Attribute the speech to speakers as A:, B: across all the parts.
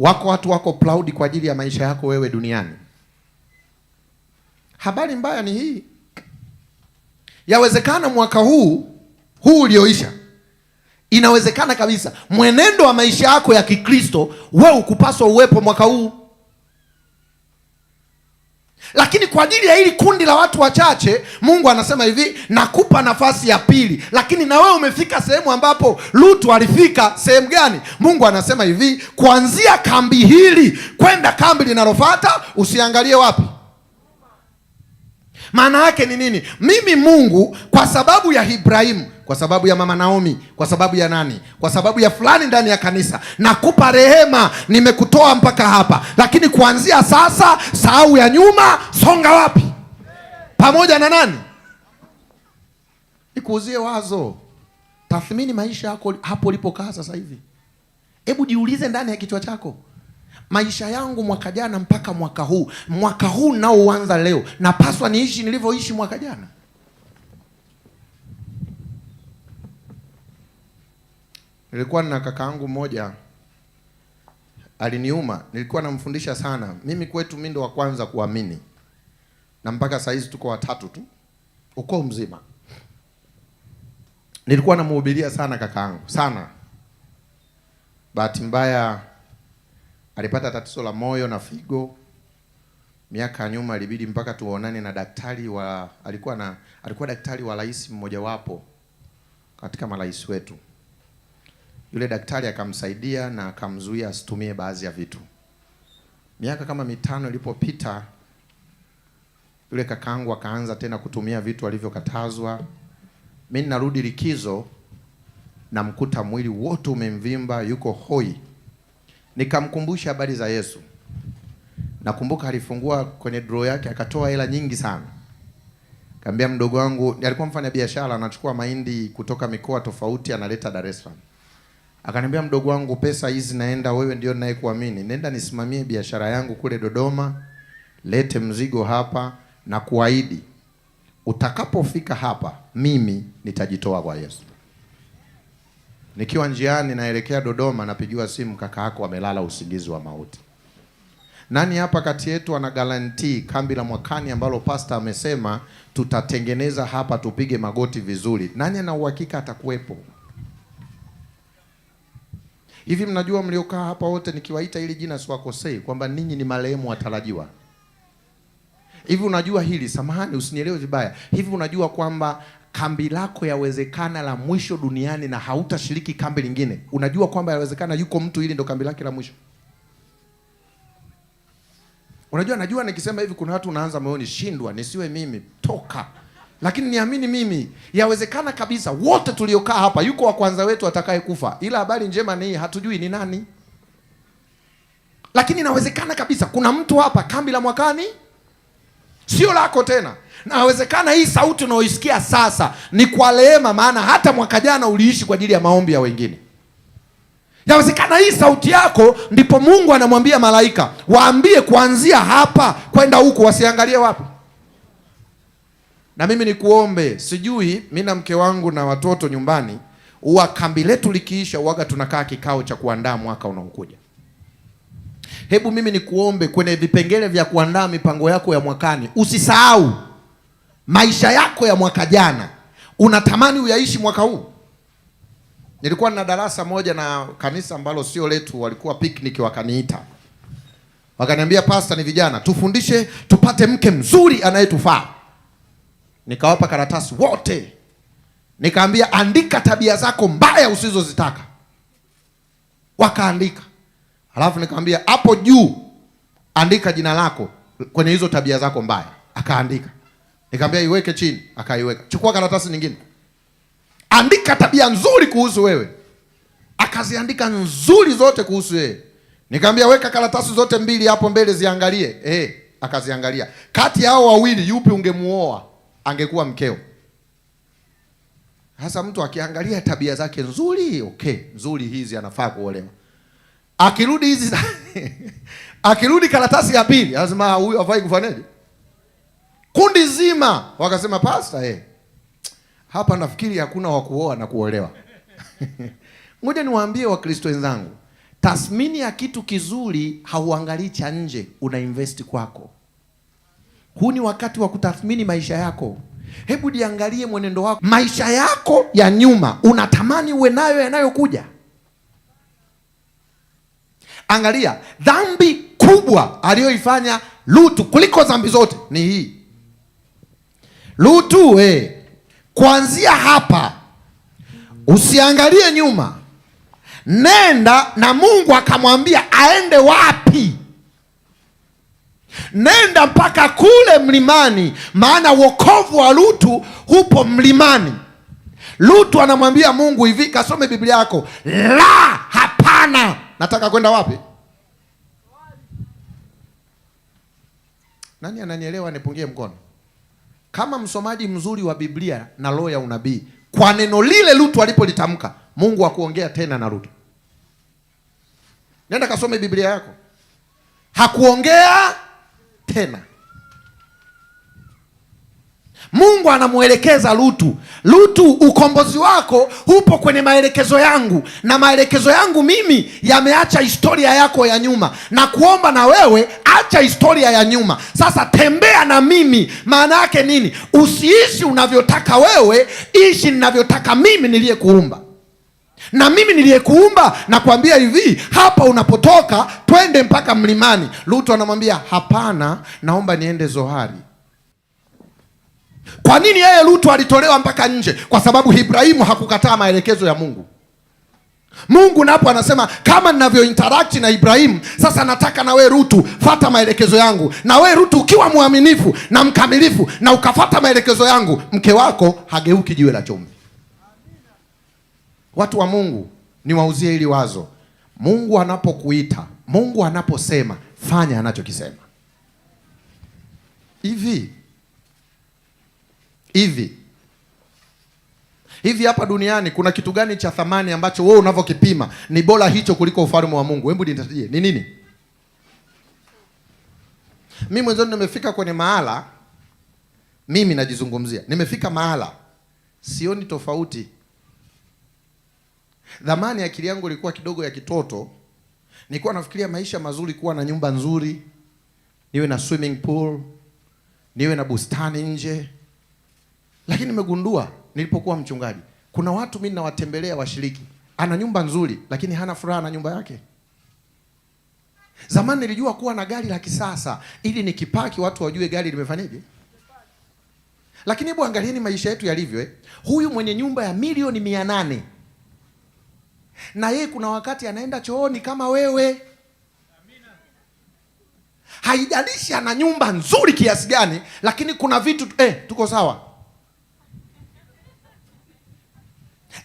A: Wako watu wako proud kwa ajili ya maisha yako wewe duniani. Habari mbaya ni hii. Yawezekana mwaka huu ulioisha, inawezekana kabisa mwenendo wa maisha yako ya Kikristo wewe ukupaswa uwepo mwaka huu. Lakini kwa ajili ya hili kundi la watu wachache, Mungu anasema hivi, nakupa nafasi ya pili. Lakini na wewe umefika sehemu ambapo Lutu alifika. Sehemu gani? Mungu anasema hivi, kuanzia kambi hili kwenda kambi linalofuata usiangalie wapi. Maana yake ni nini? Mimi Mungu, kwa sababu ya Ibrahimu, kwa sababu ya mama Naomi, kwa sababu ya nani, kwa sababu ya fulani ndani ya kanisa, nakupa rehema, nimekutoa mpaka hapa. Lakini kuanzia sasa, sahau ya nyuma, songa wapi? Pamoja na nani? Nikuuzie wazo. Tathmini maisha yako hapo ulipokaa sasa hivi. Hebu jiulize ndani ya kichwa chako, maisha yangu mwaka jana mpaka mwaka huu nao uanza leo, napaswa niishi nilivyoishi mwaka jana? Nilikuwa na kakaangu mmoja aliniuma, nilikuwa namfundisha sana. Mimi kwetu mimi ndo wa kwanza kuamini, na mpaka saa hizi tuko watatu tu uko mzima. Nilikuwa namhubiria sana kakaangu sana. Bahati mbaya alipata tatizo la moyo na figo. Miaka nyuma ilibidi mpaka tuonane na daktari alikuwa daktari wa rais mmoja wapo katika marais wetu. Yule daktari akamsaidia na akamzuia asitumie baadhi ya vitu. Miaka kama 5 ilipopita, yule kakaangu akaanza tena kutumia vitu alivyokatazwa. Mimi narudi likizo, na mkuta mwili wote umemvimba, yuko hoi. Nikamkumbusha habari za Yesu. Nakumbuka alifungua kwenye drawer yake akatoa hela nyingi sana. Kaambia mdogo wangu, alikuwa mfanya biashara, anachukua mahindi kutoka mikoa tofauti analeta Dar es Salaam. Akaniambia, mdogo wangu, pesa hizi naenda, wewe ndio ninayekuamini, nenda nisimamie biashara yangu kule Dodoma, lete mzigo hapa, na kuahidi utakapofika hapa mimi nitajitoa kwa Yesu. Nikiwa njiani naelekea Dodoma, napigiwa simu, kaka yako amelala usingizi wa mauti. Nani hapa kati yetu ana guarantee kambi la mwakani ambalo pastor amesema tutatengeneza hapa tupige magoti vizuri? Nani ana uhakika atakuwepo? Hivi mnajua mliokaa hapa wote nikiwaita hili jina siwakosei kwamba ninyi ni marehemu watarajiwa? Hivi unajua hili, samahani usinielewe vibaya, hivi unajua kwamba kambi lako yawezekana la mwisho duniani na hautashiriki kambi lingine? Unajua kwamba yawezekana yuko mtu hili ndo kambi lake la mwisho? Unajua, najua nikisema hivi kuna watu unaanza moyoni, shindwa nisiwe mimi, toka. Lakini niamini mimi, yawezekana kabisa wote tuliokaa hapa yuko wa kwanza wetu atakaye kufa. Ila habari njema ni hatujui ni nani. Lakini inawezekana kabisa kuna mtu hapa kambi la mwakani sio lako tena. Na inawezekana hii sauti unaoisikia sasa ni kwa rehema, maana hata mwaka jana uliishi kwa ajili ya maombi ya wengine. Yawezekana hii sauti yako ndipo Mungu anamwambia malaika waambie kuanzia hapa kwenda huko wasiangalie wapi. Na mimi nikuombe, sijui mimi na mke wangu na watoto nyumbani, huwa kambi letu likiisha huaga tunakaa kikao cha kuandaa mwaka unaokuja. Hebu mimi nikuombe, kwenye vipengele vya kuandaa mipango yako ya mwakani, usisahau maisha yako ya mwaka jana unatamani uyaishi mwaka huu. Nilikuwa na darasa moja na kanisa ambalo sio letu, walikuwa picnic, wakaniita. Wakaniambia, pastor, ni vijana tufundishe tupate mke mzuri anayetufaa. Nikawapa karatasi wote. Nikaambia, andika tabia zako mbaya usizozitaka. Wakaandika. Halafu nikamwambia, hapo juu andika jina lako kwenye hizo tabia zako mbaya. Akaandika. Nikamwambia iweke chini, akaiweka. Chukua karatasi nyingine, andika tabia nzuri kuhusu wewe. Akaziandika nzuri zote kuhusu wewe. Nikamwambia weka karatasi zote mbili hapo mbele ziangalie. Akaziangalia. Kati yao wawili yupi ungemuoa angekuwa mkeo? Hasa mtu akiangalia tabia zake nzuri, okay, nzuri hizi anafaa kuolewa. Akirudi hizi akirudi karatasi ya pili, lazima huyu hafai kufanyaje? Kundi zima wakasema, pastor, hapa nafikiri hakuna wa kuoa na kuolewa. Ngoja niwaambie Wakristo wenzangu, Tathmini ya kitu kizuri hauangalii cha nje, una invest kwako. Huu ni wakati wa kutathmini maisha yako. Hebu jiangalie mwenendo wako, maisha yako ya nyuma unatamani uwe nayo yanayokuja. Angalia, dhambi kubwa aliyoifanya Lutu kuliko dhambi zote ni hii. Lutu, kuanzia hapa usiangalie nyuma, nenda. Na Mungu akamwambia aende wapi? Nenda mpaka kule mlimani, maana wokovu wa Lutu hupo mlimani. Lutu anamwambia Mungu hivi, kasome Biblia yako, la, hapana, nataka kwenda wapi? Nani ananielewa? Nipungie mkono. Kama msomaji mzuri wa Biblia na roho ya unabii, kwa neno lile Lutu alipolitamka, Mungu hakuongea tena na Lutu. Nenda kasome Biblia yako, hakuongea tena. Mungu anamuelekeza Lutu, Lutu, ukombozi wako upo kwenye maelekezo yangu, na maelekezo yangu mimi yameacha historia yako ya nyuma, na kuomba na wewe acha historia ya nyuma, sasa tembea na mimi. Maana yake nini? Usiishi unavyotaka wewe, ishi ninavyotaka mimi niliyekuumba. Na mimi niliyekuumba nakwambia hivi, hapa unapotoka twende mpaka mlimani. Lutu anamwambia hapana, naomba niende Zoari. Kwa nini yeye Lutu alitolewa mpaka nje? Kwa sababu Ibrahimu hakukataa maelekezo ya Mungu. Mungu napo anasema kama ninavyo interact na Ibrahimu, sasa nataka na we Lutu fuata maelekezo yangu. Na we Lutu ukiwa mwaminifu na mkamilifu na ukafuata maelekezo yangu, mke wako hageuki jiwe la chumvi. Watu wa Mungu, niwauzie hili wazo. Mungu anapokuita, Mungu anaposema, fanya anachokisema. Hivi hapa duniani kuna kitu gani cha thamani ambacho wewe unavyokipima ni bora hicho kuliko ufalme wa Mungu? Hebu nitajie, ni nini? Mimi mwenyewe nimefika kwenye mahala, mimi najizungumzia, nimefika mahala sioni tofauti. Dhamani akili yangu ilikuwa kidogo ya kitoto, nilikuwa nafikiria maisha mazuri kuwa na nyumba nzuri, niwe na swimming pool, niwe na bustani nje. Lakini nimegundua nilipokuwa mchungaji, kuna watu mimi nawatembelea washiriki, ana nyumba nzuri lakini hana furaha na nyumba yake. Zamani nilijua kuwa na gari la kisasa ili nikipaki watu wajue gari limefanyaje. Lakini hebu angalieni maisha yetu yalivyo. Huyu mwenye nyumba ya milioni 800 na yeye kuna wakati anaenda chooni kama wewe. Haijalishi ana nyumba nzuri kiasi gani, lakini kuna vitu tuko sawa.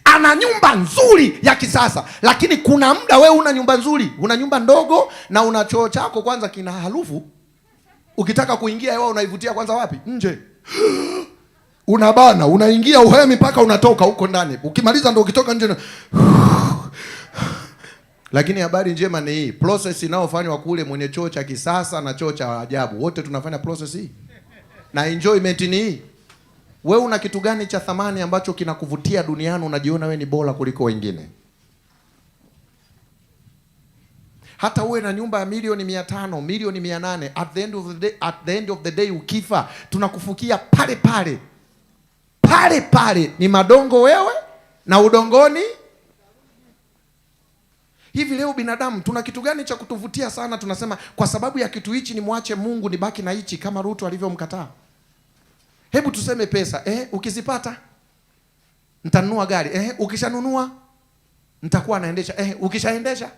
A: Ana nyumba nzuri ya kisasa, lakini kuna muda wewe una nyumba nzuri, una nyumba ndogo na una choo chako kwanza kina harufu. Ukitaka kuingia wewe unaivutia kwanza wapi? Nje. Unabana, unaingia uhemi mpaka unatoka huko ndani. Ukimaliza ndio ukitoka nje. Lakini habari njema ni hii, process inayofanywa kule mwenye choo cha kisasa na choo cha ajabu, wote tunafanya process hii. Na enjoyment ni hii. Wewe una kitu gani cha thamani ambacho kinakuvutia duniani unajiona wewe ni bora kuliko wengine? Hata uwe na nyumba ya milioni 500, milioni 800, at the end of the day ukifa, tunakufukia pale pale. Pale pale ni madongo wewe na udongoni. Hivi leo binadamu tuna kitu gani cha kutuvutia sana? Tunasema kwa sababu ya kitu hichi ni mwache Mungu nibaki na hichi, kama Lutu alivyomkataa. Hebu tuseme pesa, ukizipata nitanunua gari, ukishanunua nitakuwa naendesha, ukishaendesha.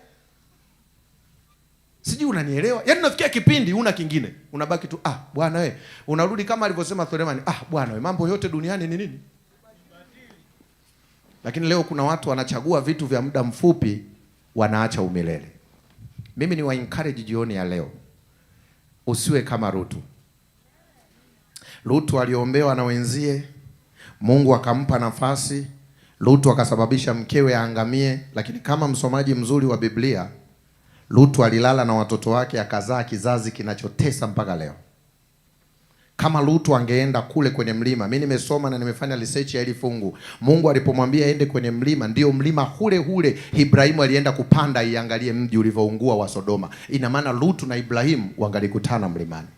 A: Sijui unanielewa? Yaani nafikia kipindi una kingine, unabaki tu bwana wewe, unarudi kama alivyosema Sulemani, bwana wewe, mambo yote duniani ni nini? Lakini leo kuna watu wanachagua vitu vya muda mfupi, wanaacha umilele. Mimi ni wa encourage jioni ya leo, usiwe kama Lutu. Lutu aliombewa na wenzie, Mungu akampa nafasi. Lutu akasababisha mkewe aangamie, lakini kama msomaji mzuri wa Biblia, Lutu alilala na watoto wake, akazaa kizazi kinachotesa mpaka leo. Kama Lutu angeenda kule kwenye mlima, mimi nimesoma na nimefanya research ya hili fungu. Mungu alipomwambia aende kwenye mlima, ndio mlima ule Ibrahimu alienda kupanda iangalie mji ulivyoungua wa Sodoma. Ina maana Lutu na Ibrahimu wangalikutana mlimani.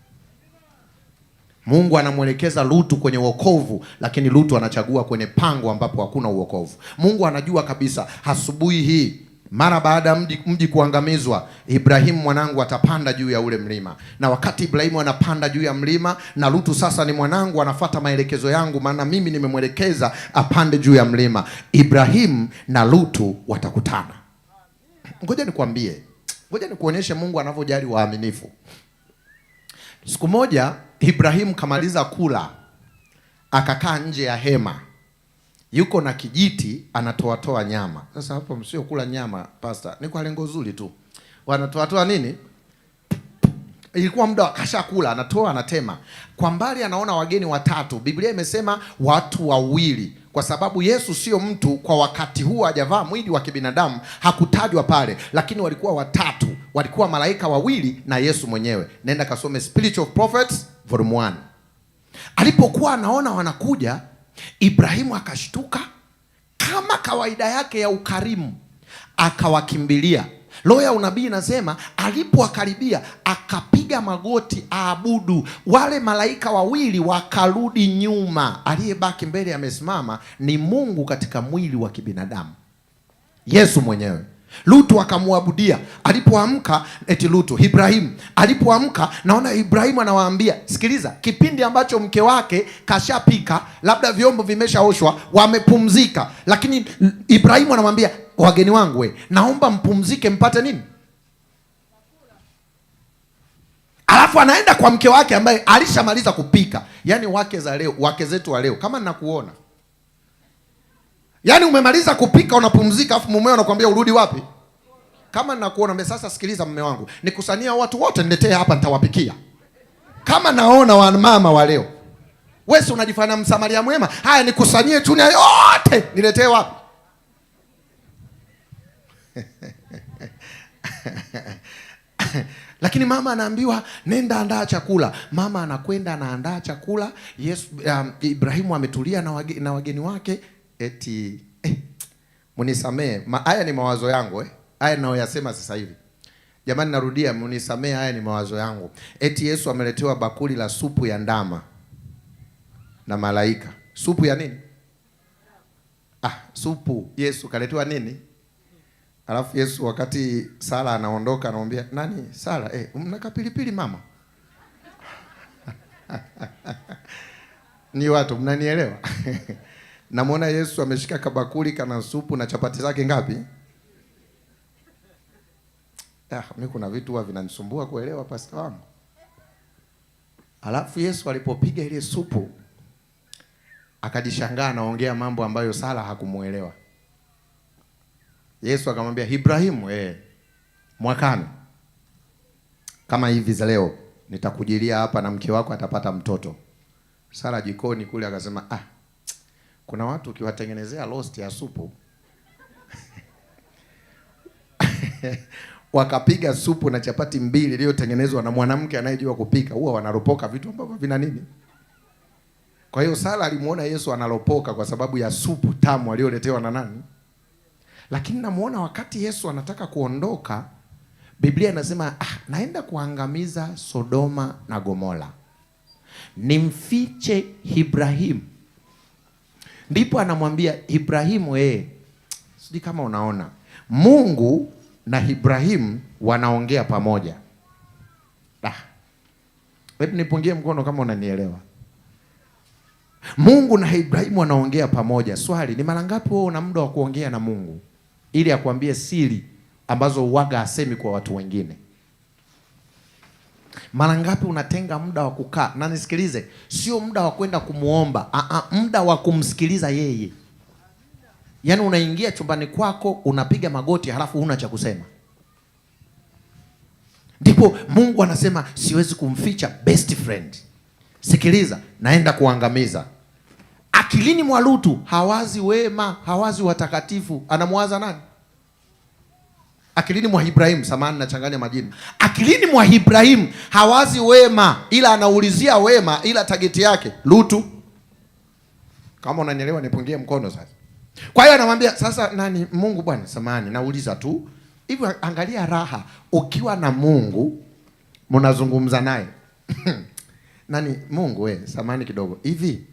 A: Mungu anamwelekeza Lutu kwenye wokovu, lakini Lutu anachagua kwenye pango ambapo hakuna uokovu. Mungu anajua kabisa asubuhi hii, mara baada ya mji kuangamizwa, Ibrahimu mwanangu atapanda juu ya ule mlima. Na wakati Ibrahimu anapanda juu ya mlima, na Lutu sasa ni mwanangu, anafuata maelekezo yangu, maana mimi nimemwelekeza apande juu ya mlima. Ibrahimu na Lutu watakutana. Ngoja nikwambie, ngoja nikuonyeshe Mungu anavyojali waaminifu. Siku moja Ibrahimu kamaliza kula, akakaa nje ya hema. Yuko na kijiti anatoa nyama. Sasa hapo msio kula nyama pastor, ni kwa lengo zuri tu. Wanatoa nini? Ilikuwa muda akashakula, anatoa anatema. Kwa mbali anaona wageni watatu. Biblia imesema watu wawili, kwa sababu Yesu sio mtu kwa wakati huu, hajavaa mwili wa kibinadamu, hakutajwa pale, lakini walikuwa watatu. Walikuwa malaika wawili na Yesu mwenyewe. Nenda kasome Spirit of Prophets volume 1. Alipokuwa anaona wanakuja, Ibrahimu akashtuka, kama kawaida yake ya ukarimu, akawakimbilia. Roho ya unabii inasema alipowakaribia akapiga magoti aabudu. Wale malaika wawili wakarudi nyuma. Aliyebaki mbele amesimama ni Mungu katika mwili wa kibinadamu, Yesu mwenyewe. Lutu akamwabudia. Alipoamka Ibrahimu alipoamka, naona Ibrahimu anawaambia, sikiliza, kipindi ambacho mke wake kashapika, labda vyombo vimeshaoshwa, wamepumzika, lakini Ibrahimu anamwambia, wageni wangu naomba mpumzike mpate nini? Alafu anaenda kwa mke wake ambaye alishamaliza kupika. Yaani wake zetu wa leo, kama ninakuona, yaani umemaliza kupika unapumzika, afu mumeo anakuambia urudi wapi? Kama ninakuona, sasa sikiliza mume wangu, nikusania watu wote niletee hapa nitawapikia. Kama naona wa mama wa leo, wewe unajifanya msamaria mwema, haya nikusanyie chunia yote niletee wapi? Lakini mama anaambiwa nenda andaa chakula. Mama anakwenda anaandaa chakula. Ibrahimu ametulia na wageni wake. Eti munisamee, haya ni mawazo yangu haya ninayoyasema sasa hivi. Jamani, narudia, munisamee, haya ni mawazo yangu. Eti Yesu ameletewa bakuli la supu ya ndama na malaika. Supu ya nini? Supu. Yesu kaletewa nini? Alafu Yesu wakati Sara anaondoka anamwambia, nani Sara? Mnaka pilipili mama? Ni watu mnanielewa? Namwona Yesu ameshika kabakuli kana supu na chapati zake ngapi? Mimi kuna vitu huwa vinanisumbua kuelewa pastor wangu. Alafu Yesu alipopiga ile supu akajishangaa, anaongea mambo ambayo Sara hakumuelewa. Yesu akamwambia, Ibrahimu, mwakani kama hivi za leo nitakujilia hapa na mke wako atapata mtoto. Sara jikoni kule akasema, kuna watu ukiwatengenezea roast ya supu wakapiga supu na chapati mbili iliyotengenezwa na mwanamke anayejua kupika, huwa wanaropoka vitu ambavyo vina nini. Kwa hiyo Sara alimuona Yesu analopoka kwa sababu ya supu tamu aliyoletewa na nani? Lakini namuona wakati Yesu anataka kuondoka, Biblia inasema naenda kuangamiza Sodoma na Gomora, nimfiche Ibrahimu. Ndipo anamwambia Ibrahimu, sijui kama unaona, Mungu na Ibrahimu wanaongea pamoja. Hebu nipungie mkono kama unanielewa. Mungu na Ibrahimu wanaongea pamoja. Swali, ni mara ngapi wewe una muda wa kuongea na Mungu ili akwambie siri ambazo uwaga asemi kwa watu wengine? Mara ngapi unatenga muda wa kukaa? Na nisikilize, sio muda wa kwenda kumuomba, muda wa kumsikiliza yeye. Yaani unaingia chumbani kwako, unapiga magoti, halafu huna cha kusema. Ndipo Mungu anasema siwezi kumficha best friend. Sikiliza, naenda kuangamiza. Akilini mwa Lutu hawazi wema, hawazi watakatifu. Anamwaza nani? akilini mwa Ibrahim, samahani nachanganya majina. Akilini mwa Ibrahim hawazi wema, ila anaulizia wema, ila tageti yake Lutu. Kama unanielewa nipungie mkono sasa. Kwa hiyo anamwambia sasa nani Mungu, bwana samahani nauliza tu. Hivi angalia raha ukiwa na Mungu mnazungumza naye. Nani Mungu samahani kidogo. Hivi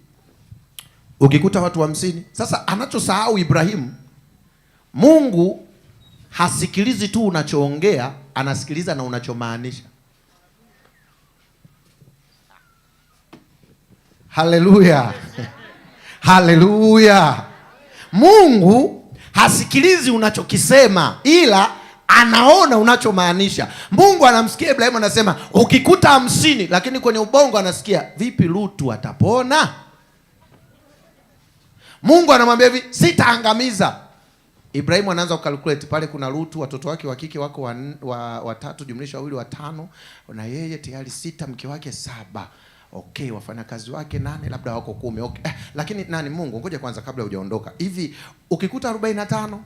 A: ukikuta watu 50. Sasa anachosahau Ibrahim, Mungu hasikilizi tu unachoongea, anasikiliza na unachomaanisha. Haleluya. Haleluya. Mungu hasikilizi unachokisema, ila anaona unachomaanisha. Mungu anamsikia Ibrahim anasema ukikuta 50, lakini kwenye ubongo anasikia vipi Lutu atapona? Mungu anamwambia hivi, sitaangamiza. Ibrahim anaanza kucalculate, pale kuna Lutu, watoto wake wa kike wako watatu jumlisha wawili 5, na yeye tayari 6, mke wake 7. Okay, wafanyakazi wake 8, labda wako 10. Okay. Lakini nani Mungu, ngoja kwanza kabla hujaondoka. Hivi ukikuta 45,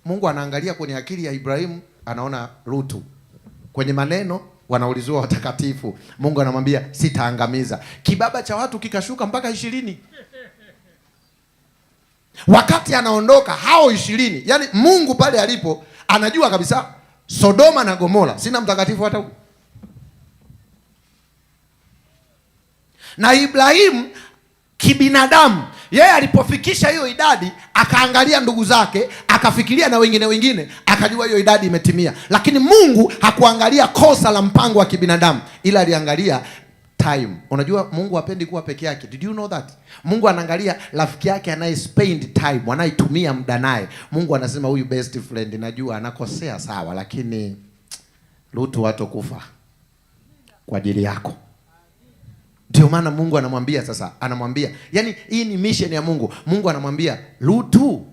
A: Mungu anaangalia kwenye akili ya Ibrahim, anaona Lutu. Kwenye maneno wanauliziwa watakatifu, Mungu anamwambia sitaangamiza. Kibaba cha watu kikashuka mpaka 20. Wakati anaondoka hao 20, yani Mungu pale alipo anajua kabisa Sodoma na Gomora sina mtakatifu hata huko. Na Ibrahim kibinadamu, yeye alipofikisha hiyo idadi akaangalia ndugu zake, akafikiria na wengine, akajua hiyo idadi imetimia. Lakini Mungu hakuangalia kosa la mpango wa kibinadamu, ila aliangalia time. Unajua Mungu hapendi kuwa peke yake. Did you know that? Mungu anaangalia rafiki yake anaye spend time, anayetumia muda naye. Mungu anasema huyu best friend najua anakosea sawa, lakini Lutu hatakufa kwa ajili yako. Ndio maana Mungu anamwambia sasa, anamwambia, yani hii ni mission ya Mungu. Mungu anamwambia Lutu,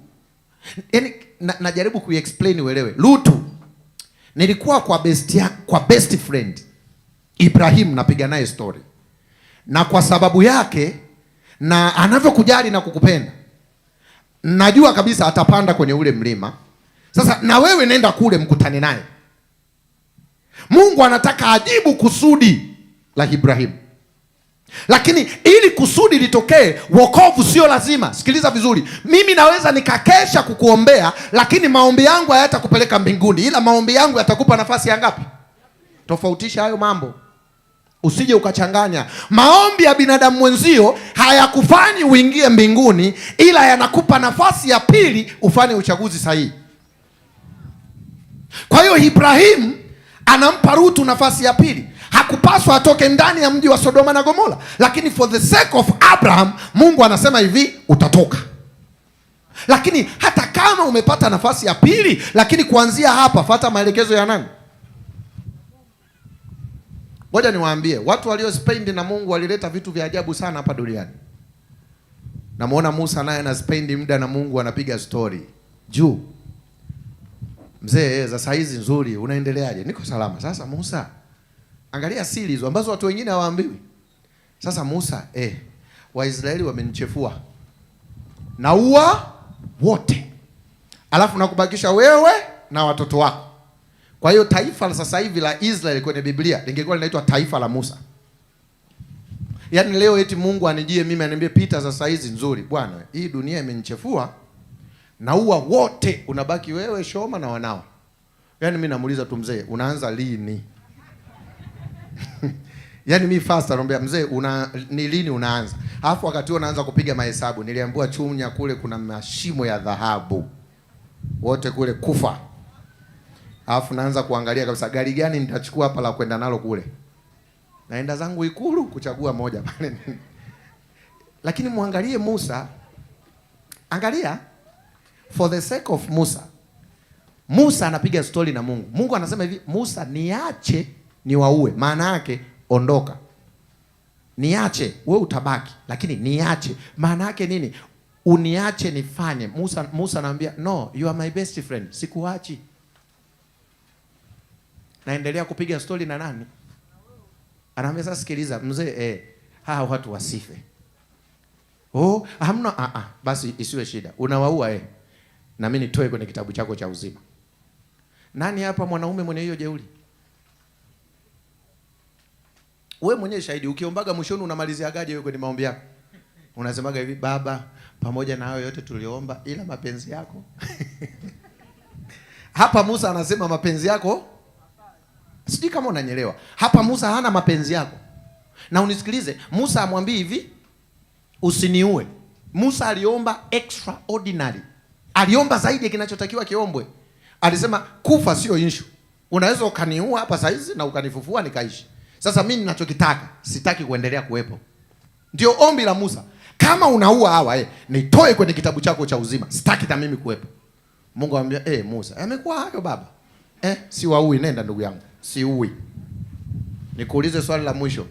A: yani najaribu kuexplain uelewe. Lutu nilikuwa kwa best friend Ibrahim, napiga naye story, na kwa sababu yake na anavyokujali na kukupenda, najua kabisa atapanda kwenye ule mlima. Sasa na wewe nenda kule mkutane naye. Mungu anataka ajibu kusudi la Ibrahim. Lakini ili kusudi litokee, wokovu sio lazima. Sikiliza vizuri, mimi naweza nikakesha kukuombea, lakini maombi yangu hayatakupeleka mbinguni, ila maombi yangu yatakupa nafasi ya ngapi? Tofautisha hayo mambo, usije ukachanganya. Maombi ya binadamu mwenzio hayakufanyi uingie mbinguni, ila yanakupa nafasi ya pili ufanye uchaguzi sahihi. Kwa hiyo Ibrahim anampa Lutu nafasi ya pili. Hakupaswa atoke ndani ya mji wa Sodoma na Gomora, lakini for the sake of Abraham, Mungu anasema hivi, utatoka. Lakini hata kama umepata nafasi ya pili, lakini kuanzia hapa fuata maelekezo ya nani? Ngoja niwaambie, watu walio spend na Mungu walileta vitu vya ajabu sana hapa duniani. Namuona Musa naye ana spend muda na Mungu, anapiga story juu. Mzee, za saizi nzuri, unaendeleaje? Niko salama. Sasa Musa, angalia siri hizo ambazo watu wengine hawaambiwi. Sasa Musa, Waisraeli wamenichefua, naua wote, alafu nakubakisha wewe na watoto wako. Kwa hiyo taifa la sasa hivi la Israeli kwenye Biblia lingekuwa linaitwa taifa la Musa. Yaani leo eti Mungu anijie mimi aniambie Peter, sasa hizi nzuri bwana, hii dunia imenichefua, naua wote, unabaki wewe, Shoma na wanao. Yaani mimi namuuliza tu mzee, unaanza lini? Yaani mimi fast naomba mzee, ni lini unaanza? Alafu wakati huo naanza kupiga mahesabu. Niliambiwa Chunya kule kuna mashimo ya dhahabu, wote kule kufa. Alafu naanza kuangalia kabisa gari gani nitachukua hapa la kwenda nalo kule. Naenda zangu Ikulu kuchagua moja pale. Lakini muangalie Musa. Angalia, for the sake of Musa. Musa anapiga story na Mungu. Mungu anasema hivi, Musa niache niwaue. Maana yake ondoka. Niache, wewe utabaki, lakini niache. Maana yake nini? Uniache nifanye. Musa anamwambia, no, you are my best friend. Sikuachi. Naendelea kupiga story na nani? Anaambia sasa sikiliza mzee, hawa watu wasife. Hamna, basi isiwe shida. Unawaua na mimi nitoe kwenye kitabu chako cha uzima. Nani hapa mwanaume mwenye hiyo jeuri? Wewe mwenyewe shahidi, ukiombaga mwishoni unamaliziagaje wewe kwenye maombi yako? Unasemaga hivi, Baba, pamoja na hayo yote tuliomba, ila mapenzi yako. Hapa Musa anasema mapenzi yako. Sijui kama unanyelewa. Hapa Musa hana mapenzi yako. Na unisikilize, Musa amwambii hivi, usiniue. Musa aliomba extraordinary. Aliomba zaidi ya kinachotakiwa kiombwe. Alisema kufa sio issue. Unaweza ukaniua hapa saizi na ukanifufua nikaishi. Sasa mimi ninachokitaka, sitaki kuendelea kuwepo. Ndio ombi la Musa. Kama unaua hawa, nitoe kwenye kitabu chako cha uzima. Sitaki hata mimi kuwepo. Mungu anamwambia, Musa, amekuwa hayo baba. Si waui, nenda ndugu yangu. Siui. Nikuulize swali la mwisho.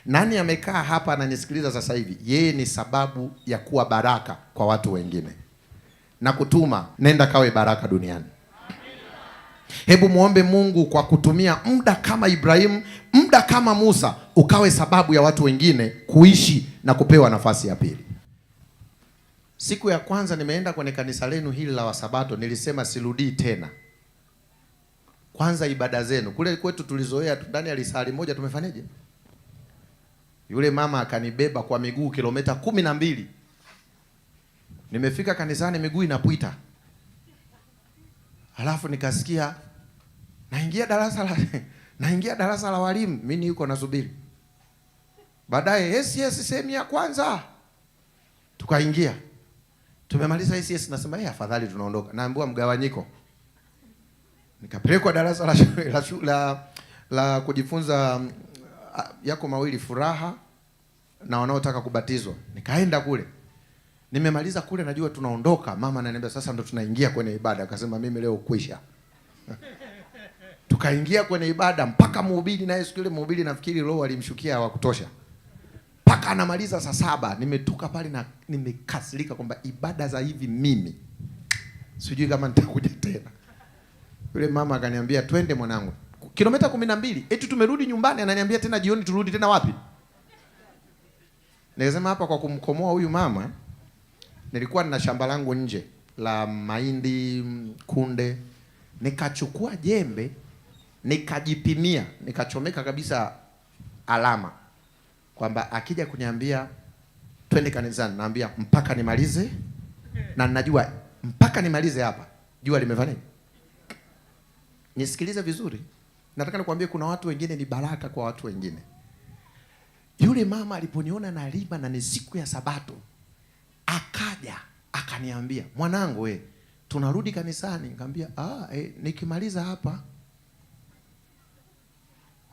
A: Nani amekaa hapa ananisikiliza sasa hivi? Yeye ni sababu ya kuwa baraka kwa watu wengine. Na kutuma, nenda kawe baraka duniani. Hebu muombe Mungu kwa kutumia muda kama Ibrahimu, muda kama Musa, ukawe sababu ya watu wengine kuishi na kupewa nafasi ya pili. Siku ya kwanza nimeenda kwenye kanisa lenu hili la Wasabato, nilisema sirudii tena. Kwanza ibada zenu kule kwetu tulizoea ndani ya lisali moja tumefanyaje? Yule mama akanibeba kwa miguu kilomita 12. Nimefika kanisani miguu inapwita. Halafu nikasikia naingia darasa la walimu, mimi yuko nasubiri. Baadaye SS sehemu ya kwanza. Tukaingia. Tumemaliza SS, nasema afadhali tunaondoka. Naambiwa mgawanyiko. Nikapelekwa darasa la kujifunza yako mawili, furaha na wanaotaka kubatizwa. Nikaenda kule. Nimemaliza kule, najua tunaondoka. Mama ananiambia sasa ndo tunaingia kwenye ibada. Akasema mimi leo kwisha. Tukaingia kwenye ibada mpaka mhubiri, naye siku ile mhubiri nafikiri roho alimshukia wa kutosha. Mpaka anamaliza saa 7. Nimetoka pale na nimekasirika kwamba ibada za hivi mimi sijui kama nitakuja tena. Yule mama akaniambia twende mwanangu. Kilomita 12. Eti tumerudi nyumbani, ananiambia tena jioni turudi tena wapi? Nikasema hapa kwa kumkomoa huyu mama, nilikuwa nina shamba langu nje la mahindi, kunde. Nikachukua jembe, nikajipimia, nikachomeka kabisa alama kwamba akija kuniambia twende kanisani, naambia mpaka nimalize, na ninajua mpaka nimalize hapa jua limefanya. Nisikilize vizuri. Nataka nikwambie kuna watu wengine ni baraka kwa watu wengine. Yule mama aliponiona na lima na ni siku ya Sabato, akaja akaniambia, mwanangu tunarudi kanisani. Nikamwambia nikimaliza hapa.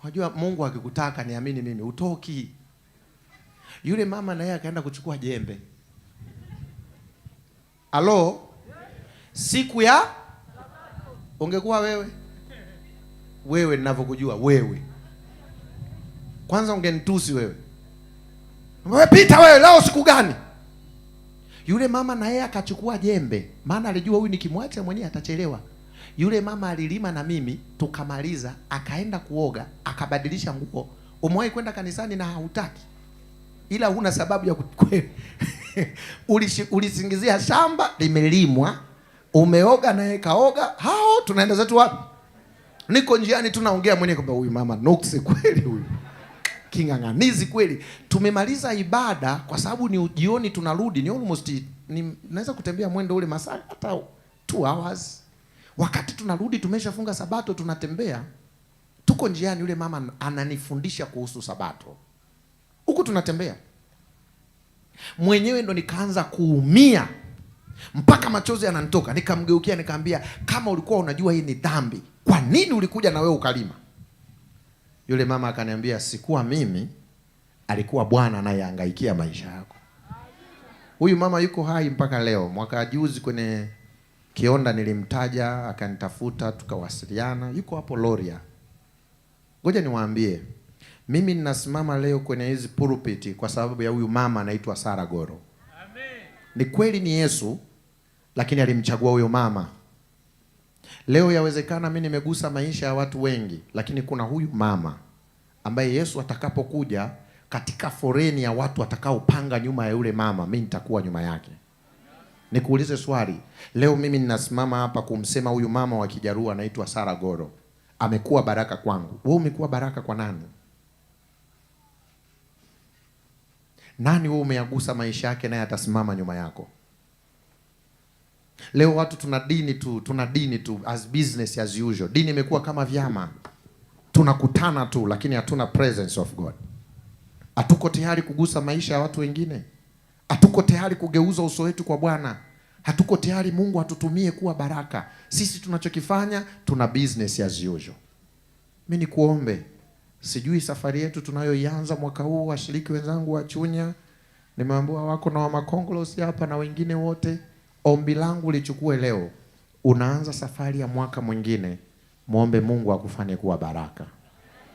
A: Unajua Mungu akikutaka niamini mimi utoki. Yule mama na yeye akaenda kuchukua jembe. Siku ya ungekuwa wewe ninavyokujua wewe, kwanza ungenitusi wewe. Wewe pita wewe, leo siku gani? Yule mama na yeye akachukua jembe, maana alijua huyu nikimwacha mwenyewe atachelewa. Yule mama alilima na mimi, tukamaliza, akaenda kuoga, akabadilisha nguo. Umewahi kwenda kanisani na hautaki, ila huna sababu ya ulisingizia shamba limelimwa, umeoga na yeye kaoga, tunaenda zetu wapi? Niko njiani tunaongea mwenyewe kwamba huyu mama nuksi kweli, huyu king'ang'anizi kweli. Tumemaliza ibada kwa sababu ni jioni tunarudi, ni almost naweza kutembea mwendo ule masaa hata 2 hours. Wakati tunarudi tumeshafunga Sabato, tunatembea. Tuko njiani, yule mama ananifundisha kuhusu Sabato. Huku tunatembea. Mwenyewe ndo nikaanza kuumia. Mpaka machozi yananitoka. Nikamgeukia nikamwambia, kama ulikuwa unajua hii ni dhambi, kwa nini ulikuja na wewe ukalima? Yule mama akaniambia, sikuwa mimi, alikuwa Bwana anayehangaikia maisha yako. Huyu mama yuko hai mpaka leo. Mwaka juzi kwenye Kionda nilimtaja, akanitafuta, tukawasiliana. Yuko hapo Loria. Ngoja niwaambie, mimi ninasimama leo kwenye hizi pulpiti kwa sababu ya huyu mama anaitwa Sara Goro. Amen. Ni kweli ni Yesu, lakini alimchagua huyo mama. Leo yawezekana mimi nimegusa maisha ya watu wengi, lakini kuna huyu mama ambaye Yesu atakapokuja katika foreni ya watu atakaopanga nyuma ya yule mama, mimi nitakuwa nyuma yake. Nikuulize swali. Leo mimi ninasimama hapa kumsema huyu mama wa Kijaruo anaitwa Sara Goro. Amekuwa baraka kwangu. Wewe umekuwa baraka kwa nani? Nani wewe umeyagusa maisha yake naye atasimama nyuma yako? Leo watu tuna dini tu as business as usual. Dini imekuwa kama vyama. Tunakutana tu lakini hatuna presence of God. Hatuko tayari kugusa maisha ya watu wengine. Hatuko tayari kugeuza uso wetu kwa Bwana. Hatuko tayari Mungu atutumie kuwa baraka. Sisi tunachokifanya tuna business as usual. Mimi nikuombe, sijui safari yetu tunayoianza mwaka huu, washiriki wenzangu wa Chunya, nimeambiwa wako na wa Makongolosi hapa na wengine wote, ombi langu lichukue leo. Unaanza safari ya mwaka mwingine, muombe Mungu akufanye kuwa baraka.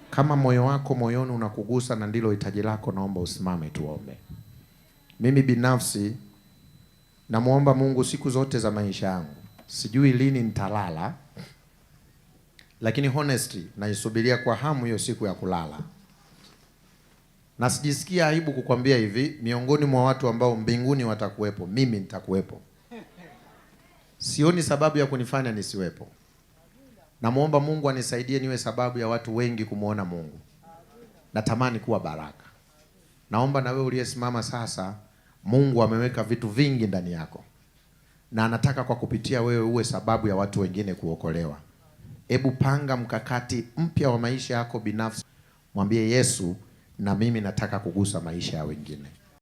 A: Kama moyo wako moyoni unakugusa na ndilo hitaji lako, naomba usimame tuombe. Mimi binafsi namuomba Mungu siku zote za maisha yangu. Sijui lini nitalala, lakini honestly naisubiria kwa hamu hiyo siku ya kulala. Na sijisikia aibu kukwambia hivi, miongoni mwa watu ambao mbinguni watakuwepo, mimi nitakuwepo. Sioni sababu ya kunifanya nisiwepo. Namuomba Mungu anisaidie niwe sababu ya watu wengi kumuona Mungu. Natamani kuwa baraka. Naomba na wewe uliyesimama sasa, Mungu ameweka vitu vingi ndani yako. Na anataka kwa kupitia wewe uwe sababu ya watu wengine kuokolewa. Hebu panga mkakati mpya wa maisha yako binafsi. Mwambie Yesu, na mimi nataka kugusa maisha ya wengine.